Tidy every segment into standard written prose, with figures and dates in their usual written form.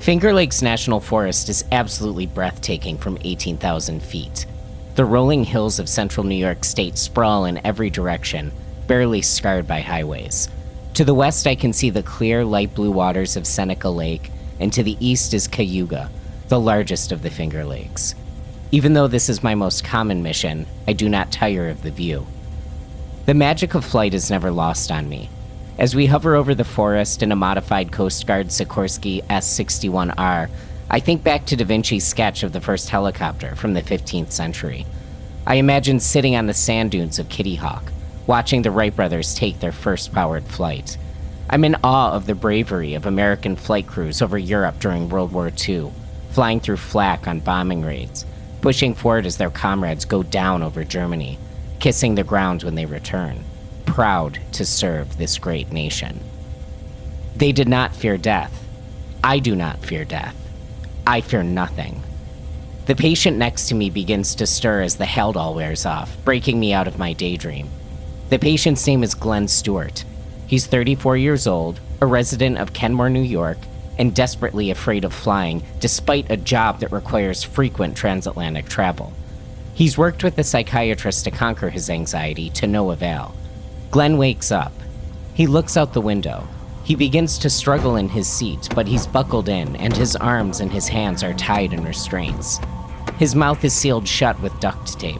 Finger Lakes National Forest is absolutely breathtaking from 18,000 feet. The rolling hills of central New York State sprawl in every direction, barely scarred by highways. To the west, I can see the clear, light blue waters of Seneca Lake, and to the east is Cayuga, the largest of the Finger Lakes. Even though this is my most common mission, I do not tire of the view. The magic of flight is never lost on me. As we hover over the forest in a modified Coast Guard Sikorsky S-61R, I think back to Da Vinci's sketch of the first helicopter from the 15th century. I imagine sitting on the sand dunes of Kitty Hawk, watching the Wright brothers take their first powered flight. I'm in awe of the bravery of American flight crews over Europe during World War II, flying through flak on bombing raids, pushing forward as their comrades go down over Germany, kissing the ground when they return, proud to serve this great nation. They did not fear death. I do not fear death. I fear nothing. The patient next to me begins to stir as the Haldol wears off, breaking me out of my daydream. The patient's name is Glenn Stewart. He's 34 years old, a resident of Kenmore, New York, and desperately afraid of flying, despite a job that requires frequent transatlantic travel. He's worked with a psychiatrist to conquer his anxiety to no avail. Glenn wakes up. He looks out the window. He begins to struggle in his seat, but he's buckled in, and his arms and his hands are tied in restraints. His mouth is sealed shut with duct tape.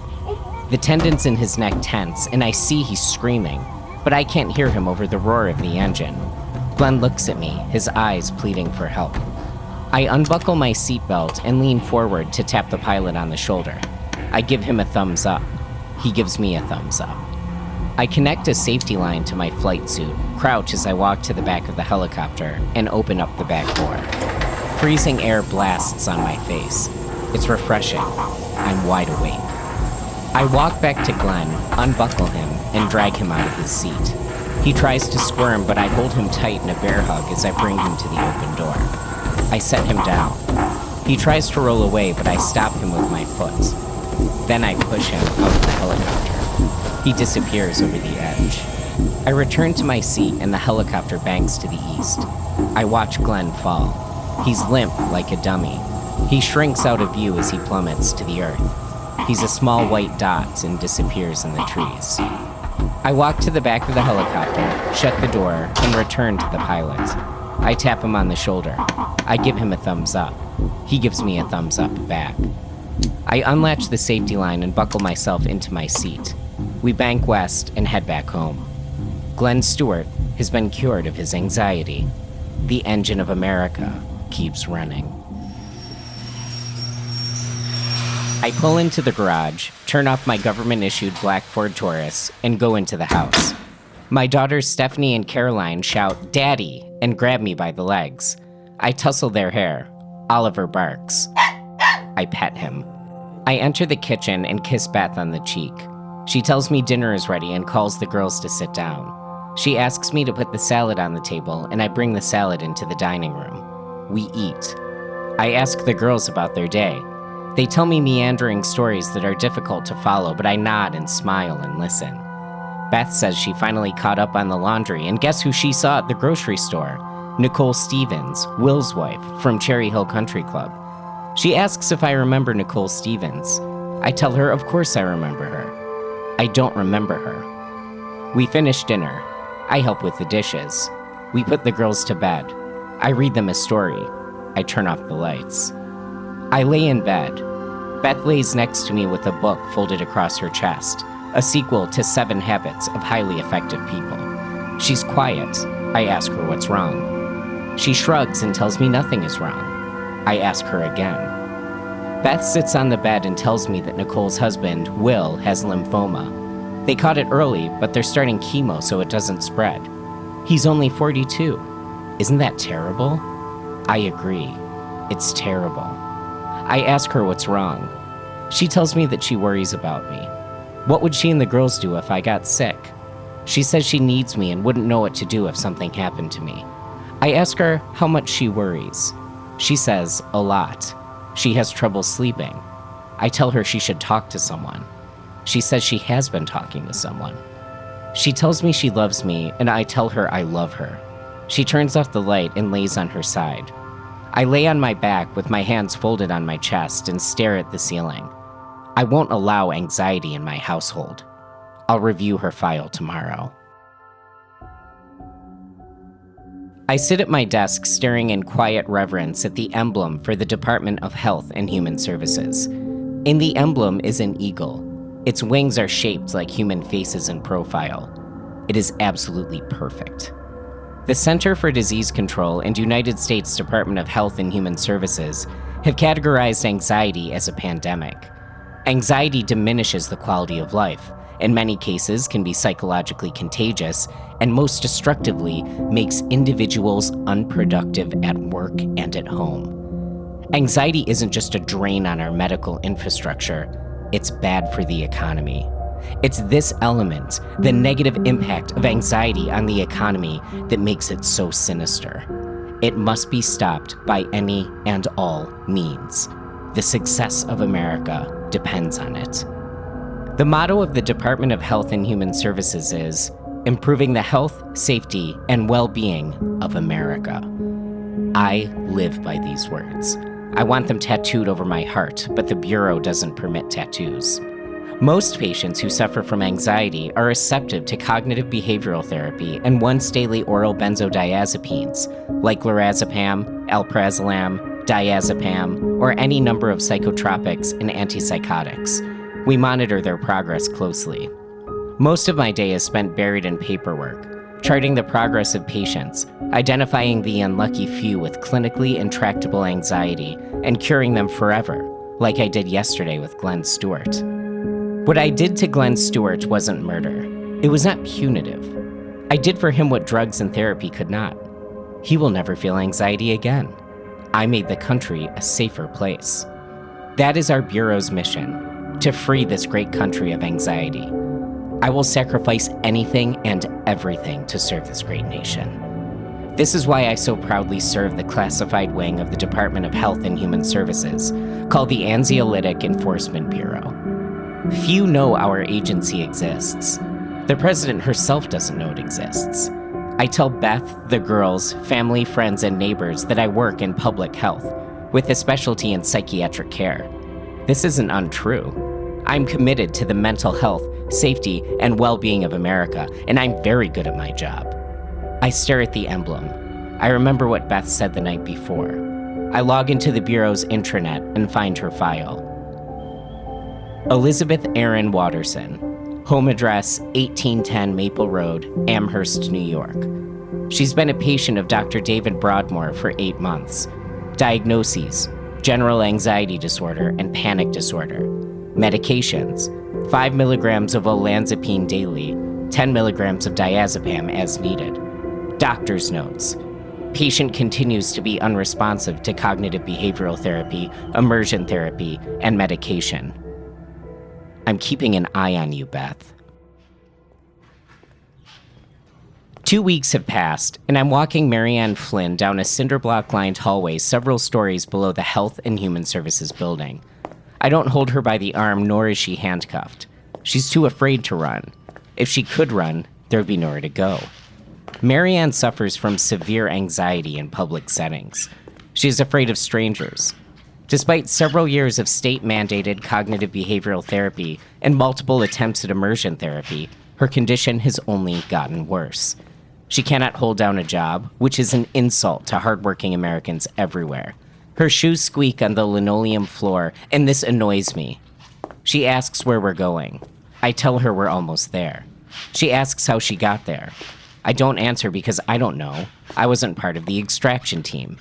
The tendons in his neck tense, and I see he's screaming, but I can't hear him over the roar of the engine. Glenn looks at me, his eyes pleading for help. I unbuckle my seatbelt and lean forward to tap the pilot on the shoulder. I give him a thumbs up. He gives me a thumbs up. I connect a safety line to my flight suit, crouch as I walk to the back of the helicopter, and open up the back door. Freezing air blasts on my face. It's refreshing. I'm wide awake. I walk back to Glenn, unbuckle him, and drag him out of his seat. He tries to squirm, but I hold him tight in a bear hug as I bring him to the open door. I set him down. He tries to roll away, but I stop him with my foot. Then I push him out of the helicopter. He disappears over the edge. I return to my seat and the helicopter banks to the east. I watch Glenn fall. He's limp like a dummy. He shrinks out of view as he plummets to the earth. He's a small white dot and disappears in the trees. I walk to the back of the helicopter, shut the door, and return to the pilot. I tap him on the shoulder. I give him a thumbs up. He gives me a thumbs up back. I unlatch the safety line and buckle myself into my seat. We bank west and head back home. Glenn Stewart has been cured of his anxiety. The engine of America keeps running. I pull into the garage, turn off my government-issued black Ford Taurus, and go into the house. My daughters Stephanie and Caroline shout, "Daddy," and grab me by the legs. I tussle their hair. Oliver barks. I pet him. I enter the kitchen and kiss Beth on the cheek. She tells me dinner is ready and calls the girls to sit down. She asks me to put the salad on the table, and I bring the salad into the dining room. We eat. I ask the girls about their day. They tell me meandering stories that are difficult to follow, but I nod and smile and listen. Beth says she finally caught up on the laundry, and guess who she saw at the grocery store? Nicole Stevens, Will's wife, from Cherry Hill Country Club. She asks if I remember Nicole Stevens. I tell her of course I remember her. I don't remember her. We finish dinner. I help with the dishes. We put the girls to bed. I read them a story. I turn off the lights. I lay in bed. Beth lays next to me with a book folded across her chest, a sequel to 7 Habits of Highly Effective People. She's quiet. I ask her what's wrong. She shrugs and tells me nothing is wrong. I ask her again. Beth sits on the bed and tells me that Nicole's husband, Will, has lymphoma. They caught it early, but they're starting chemo so it doesn't spread. He's only 42. Isn't that terrible? I agree. It's terrible. I ask her what's wrong. She tells me that she worries about me. What would she and the girls do if I got sick? She says she needs me and wouldn't know what to do if something happened to me. I ask her how much she worries. She says a lot. She has trouble sleeping. I tell her she should talk to someone. She says she has been talking to someone. She tells me she loves me, and I tell her I love her. She turns off the light and lays on her side. I lay on my back with my hands folded on my chest and stare at the ceiling. I won't allow anxiety in my household. I'll review her file tomorrow. I sit at my desk staring in quiet reverence at the emblem for the Department of Health and Human Services. In the emblem is an eagle. Its wings are shaped like human faces in profile. It is absolutely perfect. The Center for Disease Control and United States Department of Health and Human Services have categorized anxiety as a pandemic. Anxiety diminishes the quality of life, in many cases can be psychologically contagious, and most destructively makes individuals unproductive at work and at home. Anxiety isn't just a drain on our medical infrastructure, it's bad for the economy. It's this element, the negative impact of anxiety on the economy, that makes it so sinister. It must be stopped by any and all means. The success of America depends on it. The motto of the Department of Health and Human Services is, improving the health, safety, and well-being of America. I live by these words. I want them tattooed over my heart, but the Bureau doesn't permit tattoos. Most patients who suffer from anxiety are receptive to cognitive behavioral therapy and once-daily oral benzodiazepines, like lorazepam, alprazolam, diazepam, or any number of psychotropics and antipsychotics. We monitor their progress closely. Most of my day is spent buried in paperwork, charting the progress of patients, identifying the unlucky few with clinically intractable anxiety, and curing them forever, like I did yesterday with Glenn Stewart. What I did to Glenn Stewart wasn't murder. It was not punitive. I did for him what drugs and therapy could not. He will never feel anxiety again. I made the country a safer place. That is our Bureau's mission, to free this great country of anxiety. I will sacrifice anything and everything to serve this great nation. This is why I so proudly serve the classified wing of the Department of Health and Human Services, called the Anxiolytic Enforcement Bureau. Few know our agency exists. The president herself doesn't know it exists. I tell Beth, the girls, family, friends, and neighbors that I work in public health, with a specialty in psychiatric care. This isn't untrue. I'm committed to the mental health, safety, and well-being of America, and I'm very good at my job. I stare at the emblem. I remember what Beth said the night before. I log into the Bureau's intranet and find her file. Elizabeth Erin Watterson, home address 1810 Maple Road, Amherst, New York. She's been a patient of Dr. David Broadmoor for 8 months. Diagnoses: general anxiety disorder and panic disorder. Medications: 5 milligrams of olanzapine daily, 10 milligrams of diazepam as needed. Doctor's notes: patient continues to be unresponsive to cognitive behavioral therapy, immersion therapy, and medication. I'm keeping an eye on you, Beth. 2 weeks have passed, and I'm walking Marianne Flynn down a cinder block-lined hallway several stories below the Health and Human Services building. I don't hold her by the arm, nor is she handcuffed. She's too afraid to run. If she could run, there'd be nowhere to go. Marianne suffers from severe anxiety in public settings. She's afraid of strangers. Despite several years of state-mandated cognitive behavioral therapy and multiple attempts at immersion therapy, her condition has only gotten worse. She cannot hold down a job, which is an insult to hardworking Americans everywhere. Her shoes squeak on the linoleum floor, and this annoys me. She asks where we're going. I tell her we're almost there. She asks how she got there. I don't answer because I don't know. I wasn't part of the extraction team.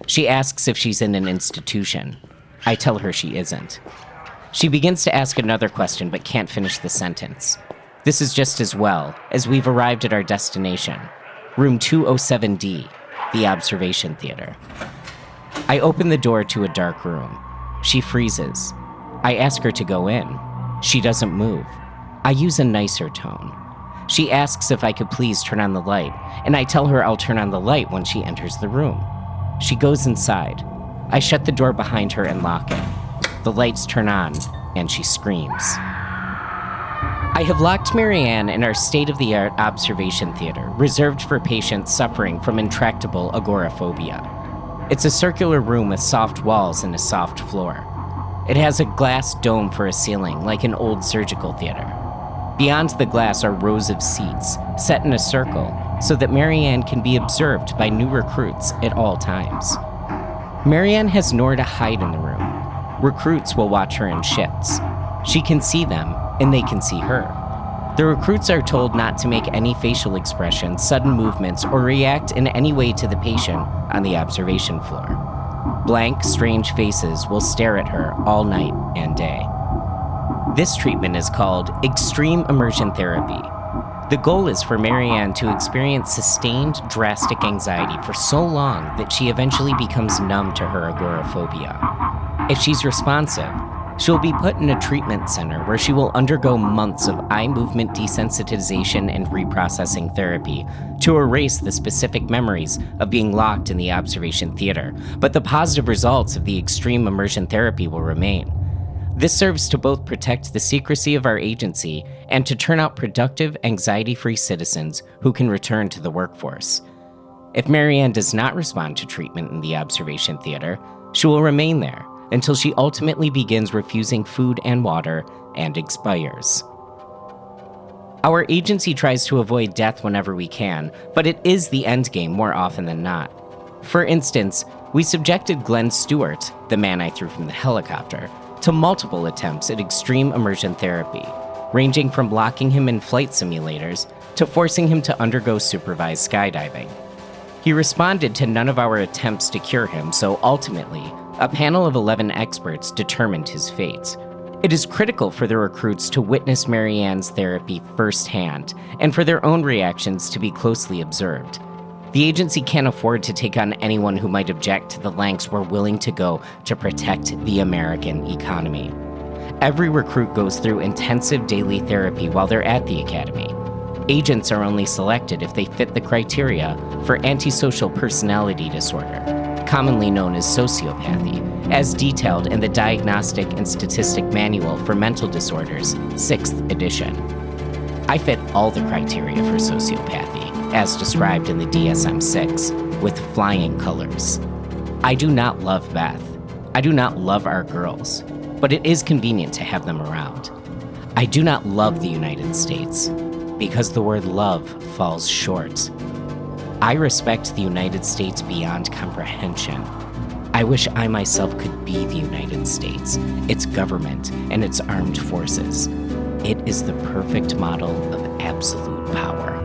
She asks if she's in an institution. I tell her she isn't. She begins to ask another question but can't finish the sentence. This is just as well, as we've arrived at our destination. Room 207D, the observation theater. I open the door to a dark room. She freezes. I ask her to go in. She doesn't move. I use a nicer tone. She asks if I could please turn on the light, and I tell her I'll turn on the light when she enters the room. She goes inside. I shut the door behind her and lock it. The lights turn on, and she screams. I have locked Marianne in our state-of-the-art observation theater, reserved for patients suffering from intractable agoraphobia. It's a circular room with soft walls and a soft floor. It has a glass dome for a ceiling, like an old surgical theater. Beyond the glass are rows of seats, set in a circle, so that Marianne can be observed by new recruits at all times. Marianne has nowhere to hide in the room. Recruits will watch her in shifts. She can see them, and they can see her. The recruits are told not to make any facial expressions, sudden movements, or react in any way to the patient on the observation floor. Blank, strange faces will stare at her all night and day. This treatment is called extreme immersion therapy. The goal is for Marianne to experience sustained, drastic anxiety for so long that she eventually becomes numb to her agoraphobia. If she's responsive, she'll be put in a treatment center where she will undergo months of eye movement desensitization and reprocessing therapy to erase the specific memories of being locked in the observation theater, but the positive results of the extreme immersion therapy will remain. This serves to both protect the secrecy of our agency and to turn out productive, anxiety-free citizens who can return to the workforce. If Marianne does not respond to treatment in the observation theater, she will remain there until she ultimately begins refusing food and water and expires. Our agency tries to avoid death whenever we can, but it is the end game more often than not. For instance, we subjected Glenn Stewart, the man I threw from the helicopter, to multiple attempts at extreme immersion therapy, ranging from locking him in flight simulators to forcing him to undergo supervised skydiving. He responded to none of our attempts to cure him, so ultimately, a panel of 11 experts determined his fate. It is critical for the recruits to witness Marianne's therapy firsthand, and for their own reactions to be closely observed. The agency can't afford to take on anyone who might object to the lengths we're willing to go to protect the American economy. Every recruit goes through intensive daily therapy while they're at the academy. Agents are only selected if they fit the criteria for antisocial personality disorder, commonly known as sociopathy, as detailed in the Diagnostic and Statistic Manual for Mental Disorders, 6th edition. I fit all the criteria for sociopathy, as described in the DSM-6, with flying colors. I do not love Beth. I do not love our girls, but it is convenient to have them around. I do not love the United States, because the word love falls short. I respect the United States beyond comprehension. I wish I myself could be the United States, its government, and its armed forces. It is the perfect model of absolute power.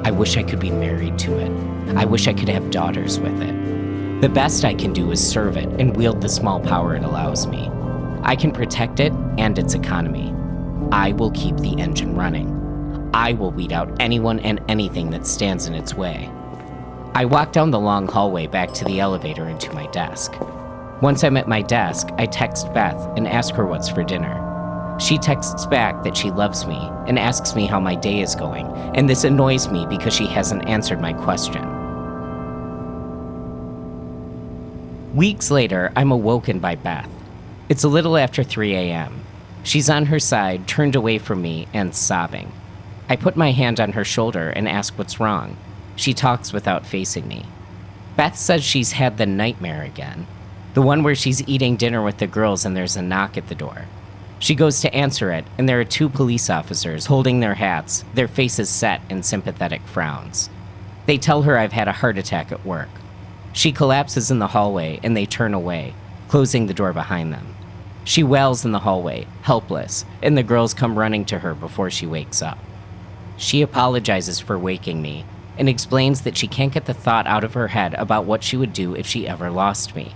I wish I could be married to it. I wish I could have daughters with it. The best I can do is serve it and wield the small power it allows me. I can protect it and its economy. I will keep the engine running. I will weed out anyone and anything that stands in its way. I walk down the long hallway back to the elevator and to my desk. Once I'm at my desk, I text Beth and ask her what's for dinner. She texts back that she loves me and asks me how my day is going, and this annoys me because she hasn't answered my question. Weeks later, I'm awoken by Beth. It's a little after 3 a.m. She's on her side, turned away from me, and sobbing. I put my hand on her shoulder and ask what's wrong. She talks without facing me. Beth says she's had the nightmare again, the one where she's eating dinner with the girls and there's a knock at the door. She goes to answer it, and there are 2 police officers holding their hats, their faces set in sympathetic frowns. They tell her I've had a heart attack at work. She collapses in the hallway, and they turn away, closing the door behind them. She wails in the hallway, helpless, and the girls come running to her before she wakes up. She apologizes for waking me and explains that she can't get the thought out of her head about what she would do if she ever lost me.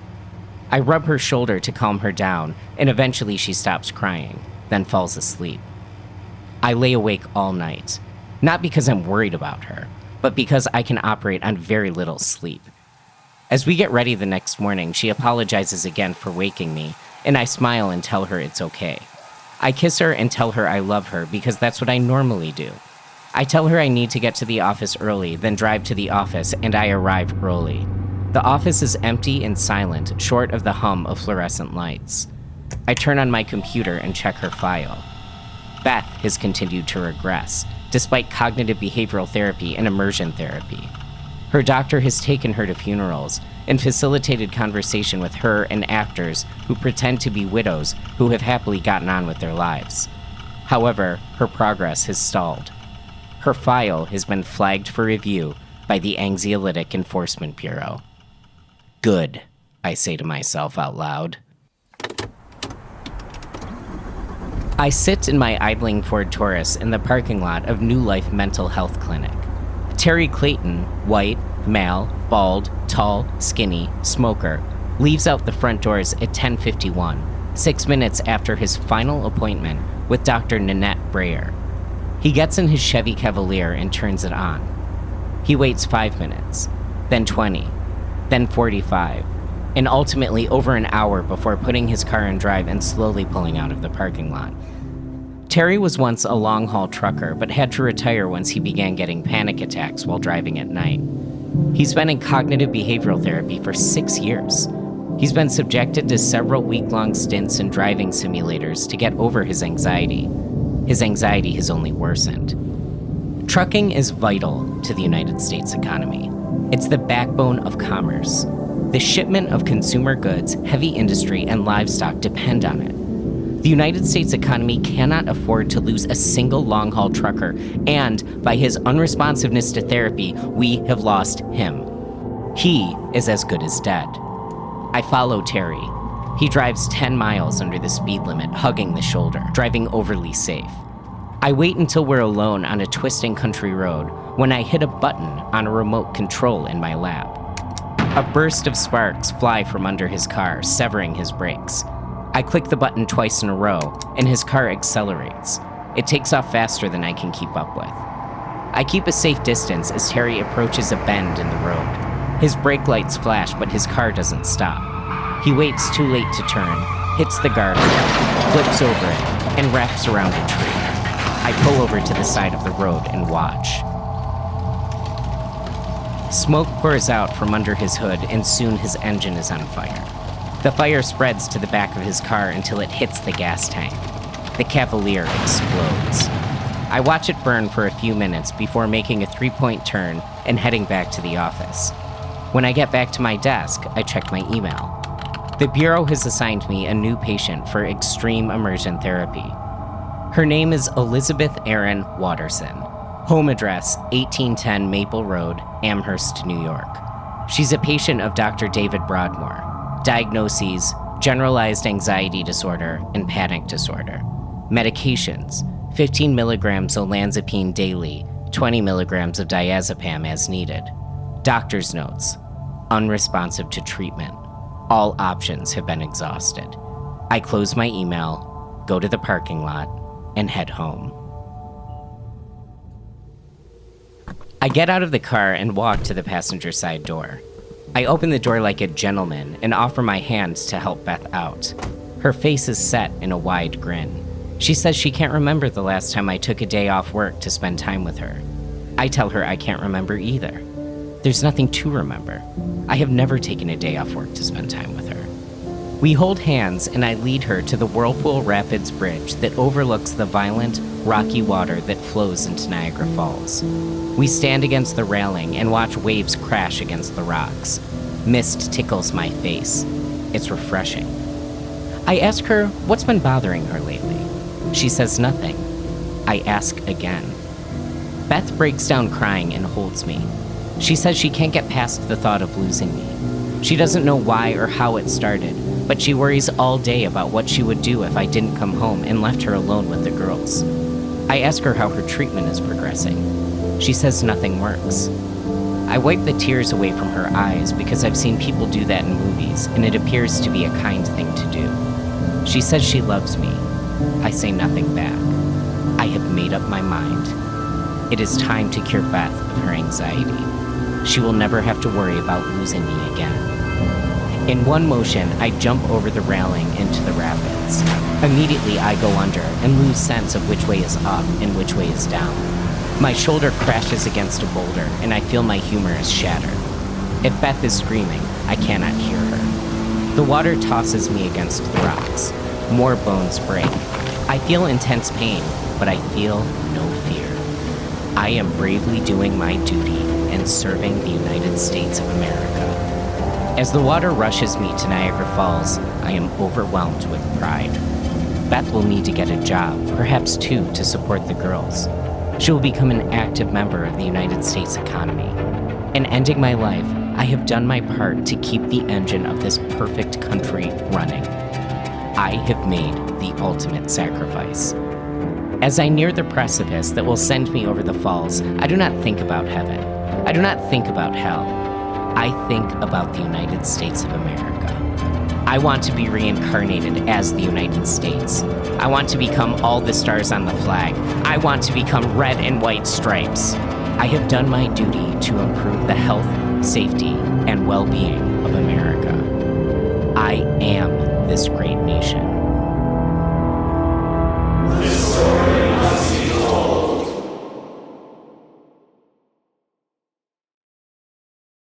I rub her shoulder to calm her down, and eventually she stops crying, then falls asleep. I lay awake all night, not because I'm worried about her, but because I can operate on very little sleep. As we get ready the next morning, she apologizes again for waking me, and I smile and tell her it's okay. I kiss her and tell her I love her because that's what I normally do. I tell her I need to get to the office early, then drive to the office, and I arrive early. The office is empty and silent, short of the hum of fluorescent lights. I turn on my computer and check her file. Beth has continued to regress, despite cognitive behavioral therapy and immersion therapy. Her doctor has taken her to funerals, and facilitated conversation with her and actors who pretend to be widows who have happily gotten on with their lives. However, her progress has stalled. Her file has been flagged for review by the Anxiolytic Enforcement Bureau. Good, I say to myself out loud. I sit in my idling Ford Taurus in the parking lot of New Life Mental Health Clinic. Terry Clayton, white, male, bald, tall, skinny, smoker, leaves out the front doors at 10:51, 6 minutes after his final appointment with Dr. Nanette Breyer. He gets in his Chevy Cavalier and turns it on. He waits 5 minutes, then 20, then 45, and ultimately over an hour before putting his car in drive and slowly pulling out of the parking lot. Terry was once a long-haul trucker, but had to retire once he began getting panic attacks while driving at night. He's been in cognitive behavioral therapy for 6 years. He's been subjected to several week-long stints in driving simulators to get over his anxiety. His anxiety has only worsened. Trucking is vital to the United States economy. It's the backbone of commerce. The shipment of consumer goods, heavy industry, and livestock depend on it. The United States economy cannot afford to lose a single long-haul trucker, and by his unresponsiveness to therapy, we have lost him. He is as good as dead. I follow Terry. He drives 10 miles under the speed limit, hugging the shoulder, driving overly safe. I wait until we're alone on a twisting country road when I hit a button on a remote control in my lap. A burst of sparks fly from under his car, severing his brakes. I click the button twice in a row, and his car accelerates. It takes off faster than I can keep up with. I keep a safe distance as Terry approaches a bend in the road. His brake lights flash, but his car doesn't stop. He waits too late to turn, hits the guardrail, flips over it, and wraps around a tree. I pull over to the side of the road and watch. Smoke pours out from under his hood, and soon his engine is on fire. The fire spreads to the back of his car until it hits the gas tank. The Cavalier explodes. I watch it burn for a few minutes before making a 3-point turn and heading back to the office. When I get back to my desk, I check my email. The Bureau has assigned me a new patient for extreme immersion therapy. Her name is Elizabeth Erin Watterson. Home address, 1810 Maple Road, Amherst, New York. She's a patient of Dr. David Broadmoor. Diagnoses, generalized anxiety disorder and panic disorder. Medications, 15 milligrams olanzapine daily, 20 milligrams of diazepam as needed. Doctor's notes, unresponsive to treatment. All options have been exhausted. I close my email, go to the parking lot, and head home. I get out of the car and walk to the passenger side door. I open the door like a gentleman and offer my hand to help Beth out. Her face is set in a wide grin. She says she can't remember the last time I took a day off work to spend time with her. I tell her I can't remember either. There's nothing to remember. I have never taken a day off work to spend time with her. We hold hands and I lead her to the Whirlpool Rapids Bridge that overlooks the violent, rocky water that flows into Niagara Falls. We stand against the railing and watch waves crash against the rocks. Mist tickles my face. It's refreshing. I ask her what's been bothering her lately. She says nothing. I ask again. Beth breaks down crying and holds me. She says she can't get past the thought of losing me. She doesn't know why or how it started, but she worries all day about what she would do if I didn't come home and left her alone with the girls. I ask her how her treatment is progressing. She says nothing works. I wipe the tears away from her eyes because I've seen people do that in movies, and it appears to be a kind thing to do. She says she loves me. I say nothing back. I have made up my mind. It is time to cure Beth of her anxiety. She will never have to worry about losing me again. In one motion, I jump over the railing into the rapids. Immediately, I go under and lose sense of which way is up and which way is down. My shoulder crashes against a boulder, and I feel my humerus shatter. If Beth is screaming, I cannot hear her. The water tosses me against the rocks. More bones break. I feel intense pain, but I feel no fear. I am bravely doing my duty and serving the United States of America. As the water rushes me to Niagara Falls, I am overwhelmed with pride. Beth will need to get a job, perhaps two, to support the girls. She will become an active member of the United States economy. In ending my life, I have done my part to keep the engine of this perfect country running. I have made the ultimate sacrifice. As I near the precipice that will send me over the falls, I do not think about heaven. I do not think about hell. I think about the United States of America. I want to be reincarnated as the United States. I want to become all the stars on the flag. I want to become red and white stripes. I have done my duty to improve the health, safety, and well-being of America. I am this great nation.